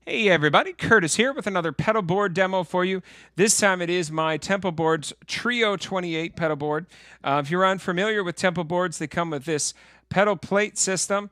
Hey everybody, Curtis here with another pedal board demo for you. This time it is my Tempo Boards Trio 28 pedal board. If you're unfamiliar with Tempo Boards, they come with this pedal plate system.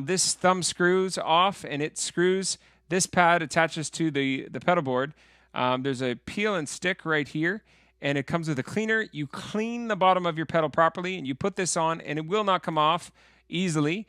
This thumb screws off and it screws, this pad attaches to the pedal board. There's a peel and stick right here and it comes with a cleaner. You clean the bottom of your pedal properly and you put this on and it will not come off easily.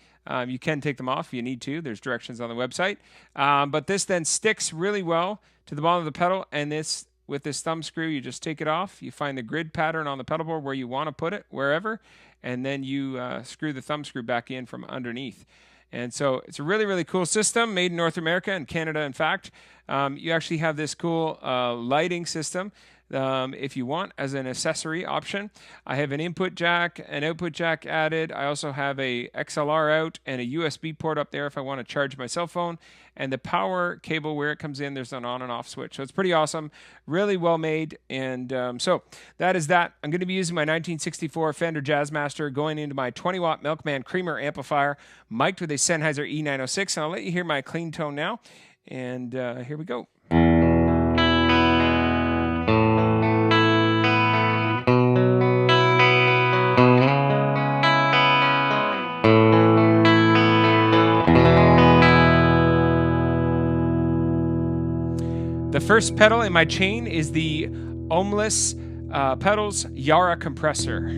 You can take them off if you need to. There's directions on the website. But this then sticks really well to the bottom of the pedal, and this with this thumb screw, you just take it off. You find the grid pattern on the pedal board where you want to put it, wherever, and then you screw the thumb screw back in from underneath. And so it's a really, really cool system made in North America and Canada, in fact. You actually have this cool lighting system. If you want, as an accessory option. I have an input jack, an output jack added. I also have a XLR out and a USB port up there if I want to charge my cell phone. And the power cable where it comes in, there's an on and off switch. So it's pretty awesome, really well made. And so that is that. I'm going to be using my 1964 Fender Jazzmaster going into my 20-watt Milkman Creamer amplifier, mic'd with a Sennheiser E906. And I'll let you hear my clean tone now. And here we go. The first pedal in my chain is the Ohmless pedals Yara compressor.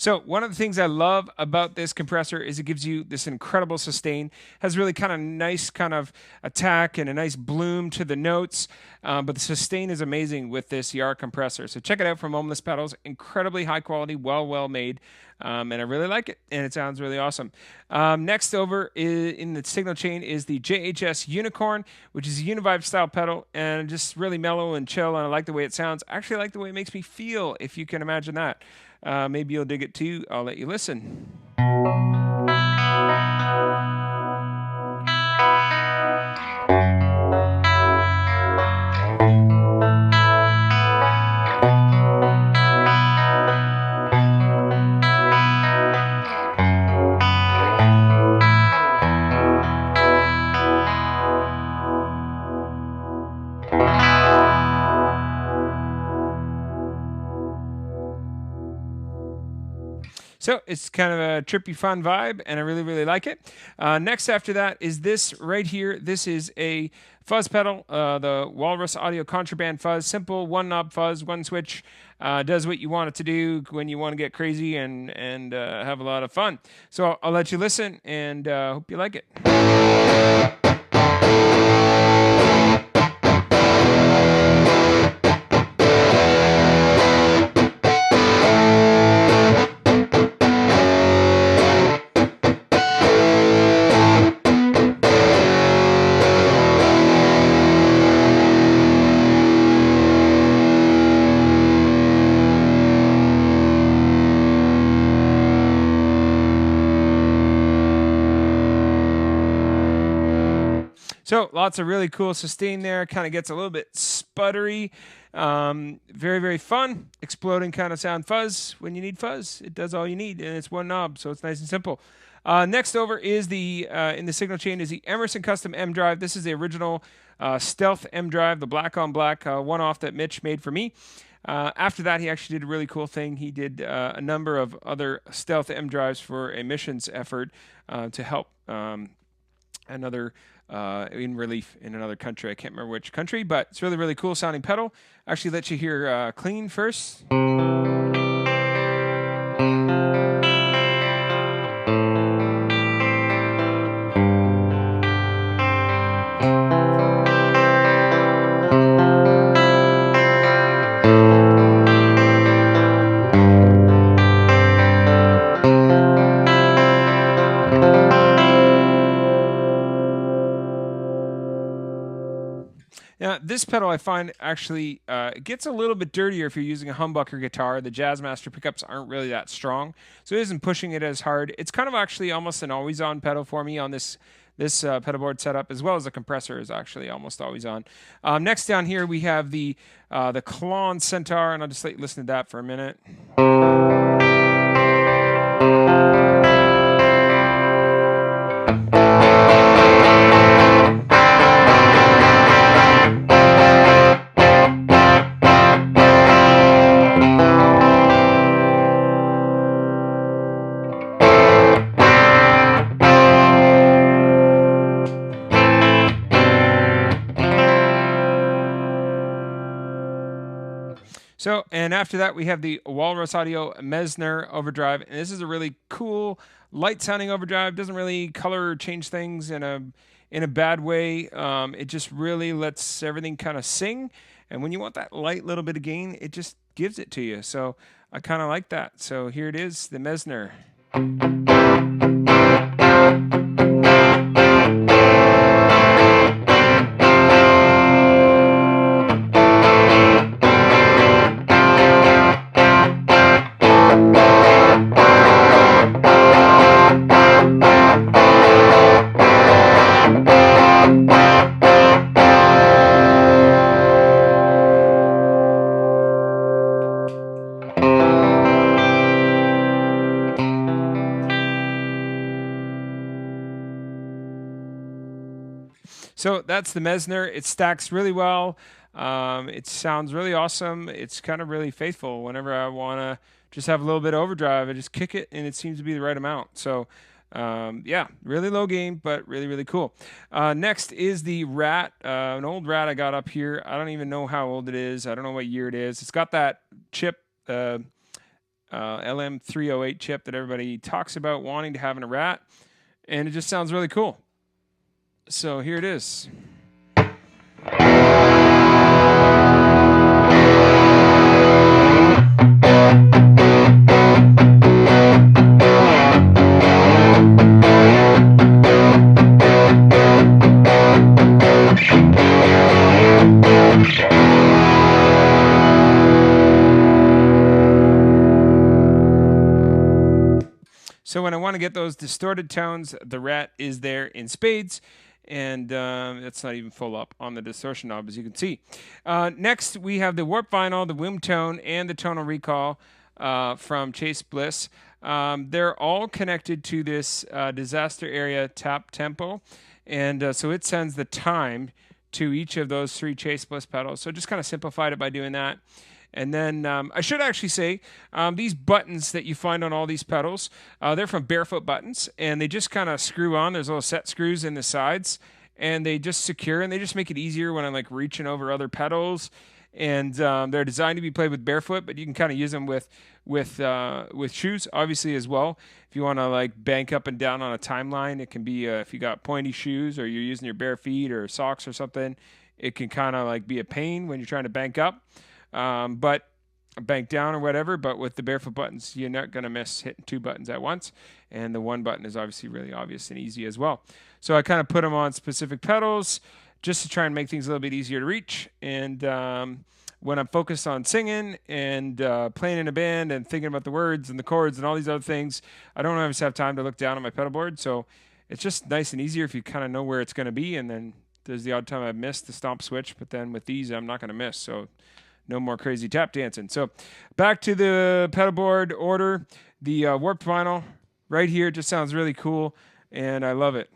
So one of the things I love about this compressor is it gives you this incredible sustain. Has really kind of nice kind of attack and a nice bloom to the notes. But the sustain is amazing with this Yara compressor. So check it out from Ohmless Pedals. Incredibly high quality, well made. And I really like it, and it sounds really awesome. Next over in the signal chain is the JHS Unicorn, which is a Univibe style pedal, and just really mellow and chill, and I like the way it sounds. I actually like the way it makes me feel, if you can imagine that. Maybe you'll dig it too. I'll let you listen. So it's kind of a trippy, fun vibe, and I really, really like it. Next after that is this right here. This is a fuzz pedal, the Walrus Audio Contraband Fuzz. Simple, one knob fuzz, one switch. Does what you want it to do when you want to get crazy and have a lot of fun. So I'll let you listen, and hope you like it. So lots of really cool sustain there. Kind of gets a little bit sputtery. Very, very fun. Exploding kind of sound fuzz. When you need fuzz, it does all you need, and it's one knob, so it's nice and simple. Next over is the, in the signal chain, is the Emerson Custom M Drive. This is the original Stealth M Drive, the black on black one-off that Mitch made for me. After that, he actually did a really cool thing. He did a number of other Stealth M Drives for a missions effort to help another in relief in another country. I can't remember which country, but it's really, really cool sounding pedal. Actually, let you hear clean first. Now, this pedal I find actually it gets a little bit dirtier if you're using a humbucker guitar. The Jazzmaster pickups aren't really that strong, so it isn't pushing it as hard. It's kind of actually almost an always-on pedal for me on this pedalboard setup, as well as the compressor is actually almost always on. Next down here we have the Klon Centaur, and I'll just let you listen to that for a minute. So, and after that, we have the Walrus Audio Messner overdrive, and this is a really cool, light-sounding overdrive. Doesn't really color or change things in a bad way. It just really lets everything kind of sing, and when you want that light little bit of gain, it just gives it to you. So I kind of like that. So here it is, the Messner. So that's the Messner. It stacks really well. It sounds really awesome. It's kind of really faithful. Whenever I want to just have a little bit of overdrive, I just kick it, and it seems to be the right amount. So, yeah, really low gain, but really, really cool. Next is the Rat, an old Rat I got up here. I don't even know how old it is. I don't know what year it is. It's got that chip, LM308 chip that everybody talks about wanting to have in a Rat, and it just sounds really cool. So here it is. So when I want to get those distorted tones, the Rat is there in spades. And it's not even full up on the distortion knob, as you can see. Next, we have the Warp Vinyl, the Wombtone, and the Tonal Recall from Chase Bliss. They're all connected to this Disaster Area Tap tempo, and so it sends the time to each of those three Chase Bliss pedals. So just kind of simplified it by doing that. And then I should actually say these buttons that you find on all these pedals, they're from Barefoot Buttons, and they just kind of screw on. There's little set screws in the sides, and they just secure, and they just make it easier when I'm like reaching over other pedals. And they're designed to be played with barefoot, but you can kind of use them with shoes, obviously, as well. If you want to like bank up and down on a timeline, it can be if you got pointy shoes or you're using your bare feet or socks or something, it can kind of like be a pain when you're trying to bank up. But bank down or whatever, but with the Barefoot Buttons, you're not going to miss hitting two buttons at once. And the one button is obviously really obvious and easy as well. So I kind of put them on specific pedals just to try and make things a little bit easier to reach. And when I'm focused on singing and playing in a band and thinking about the words and the chords and all these other things, I don't always have time to look down on my pedal board. So it's just nice and easier if you kind of know where it's going to be. And then there's the odd time I've missed the stomp switch, but then with these, I'm not going to miss. So no more crazy tap dancing. So back to the pedalboard order. The Warped Vinyl right here just sounds really cool, and I love it.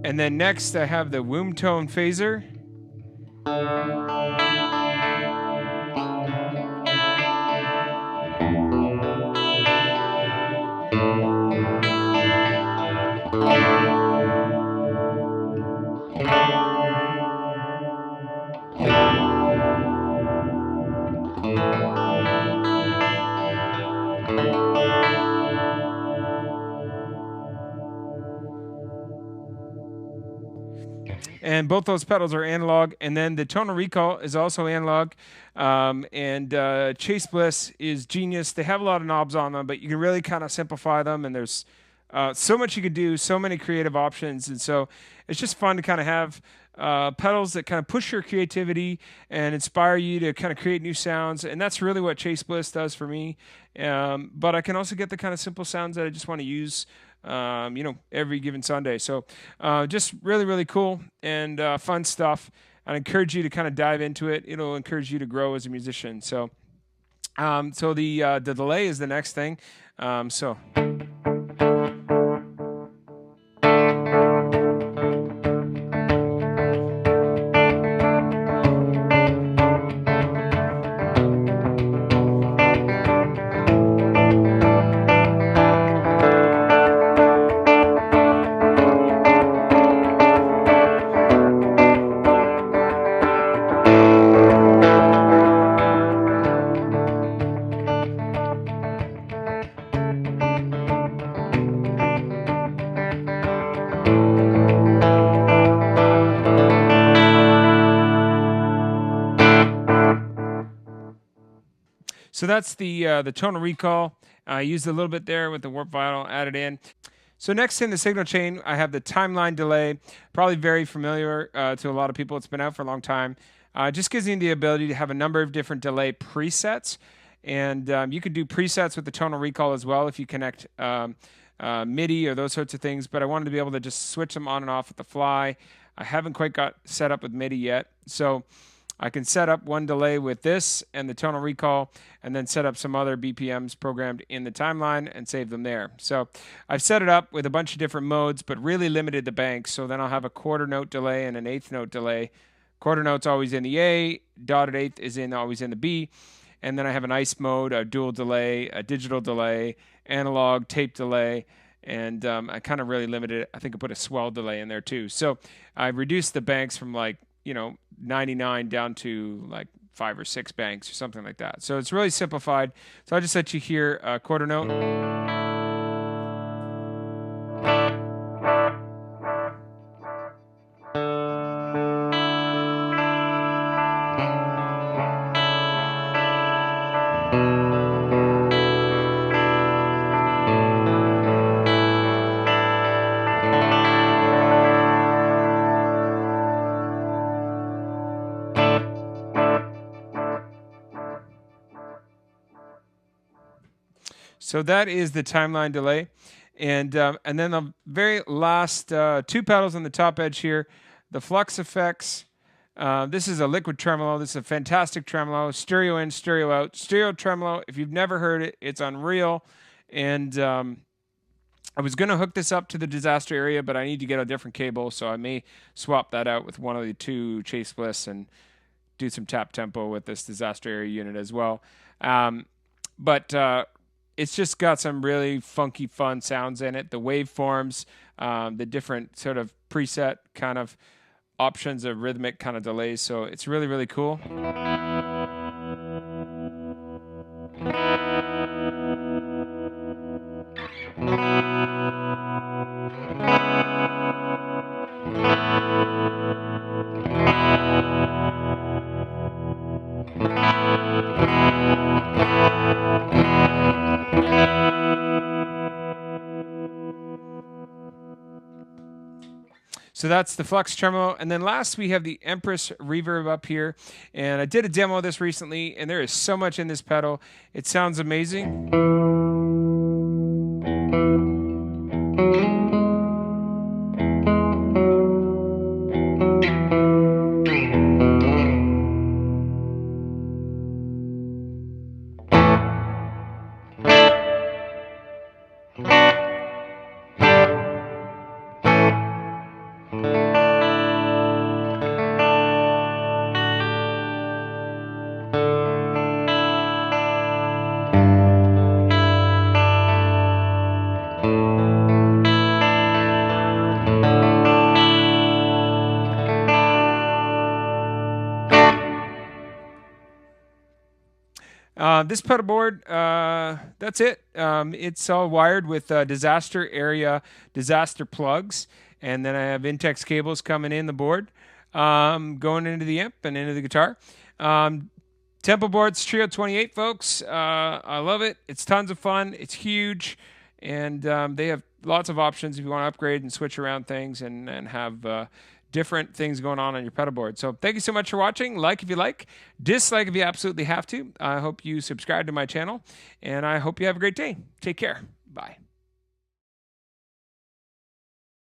And then next I have the Wombtone phaser. And both those pedals are analog, and then the tonal recall is also analog. Chase Bliss is genius. They have a lot of knobs on them, but you can really kind of simplify them, and there's so much you can do, so many creative options, and so it's just fun to kind of have pedals that kind of push your creativity and inspire you to kind of create new sounds, and that's really what Chase Bliss does for me. But I can also get the kind of simple sounds that I just want to use every given Sunday. So just really, really cool and fun stuff. I encourage you to kind of dive into it. It'll encourage you to grow as a musician. So the delay is the next thing. So that's the tonal recall. I used a little bit there with the warp vinyl added in. So next in the signal chain, I have the timeline delay. Probably very familiar to a lot of people. It's been out for a long time. Just gives you the ability to have a number of different delay presets. And you could do presets with the tonal recall as well if you connect MIDI or those sorts of things. But I wanted to be able to just switch them on and off at the fly. I haven't quite got set up with MIDI yet. So I can set up one delay with this and the tonal recall, and then set up some other BPMs programmed in the timeline and save them there. So I've set it up with a bunch of different modes, but really limited the banks. So then I'll have a quarter note delay and an eighth note delay. Quarter note's always in the A, dotted eighth is always in the B. And then I have an ice mode, a dual delay, a digital delay, analog, tape delay, and I kind of really limited it. I think I put a swell delay in there too. So I reduced the banks from 99 down to 5 or 6 banks or something like that. So it's really simplified. So I just let you hear a quarter note. So that is the timeline delay. And then the very last 2 pedals on the top edge here, the Flux effects. This is a liquid tremolo. This is a fantastic tremolo. Stereo in, stereo out. Stereo tremolo, if you've never heard it, it's unreal. And I was going to hook this up to the disaster area, but I need to get a different cable, so I may swap that out with one of the 2 Chase Bliss and do some tap tempo with this disaster area unit as well. It's just got some really funky, fun sounds in it. The waveforms, the different sort of preset kind of options of rhythmic kind of delays. So it's really, really cool. So that's the Flux Tremolo. And then last we have the Empress Reverb up here. And I did a demo of this recently, and there is so much in this pedal. It sounds amazing. This pedal board, that's it. It's all wired with disaster area disaster plugs, and then I have Intex cables coming in the board, going into the amp and into the guitar. Tempo Boards Trio 28, folks. I love it. It's tons of fun. It's huge, and they have lots of options if you want to upgrade and switch around things and have different things going on your pedal board. So thank you so much for watching. Like if you like, dislike if you absolutely have to. I hope you subscribe to my channel, and I hope you have a great day. Take care. Bye.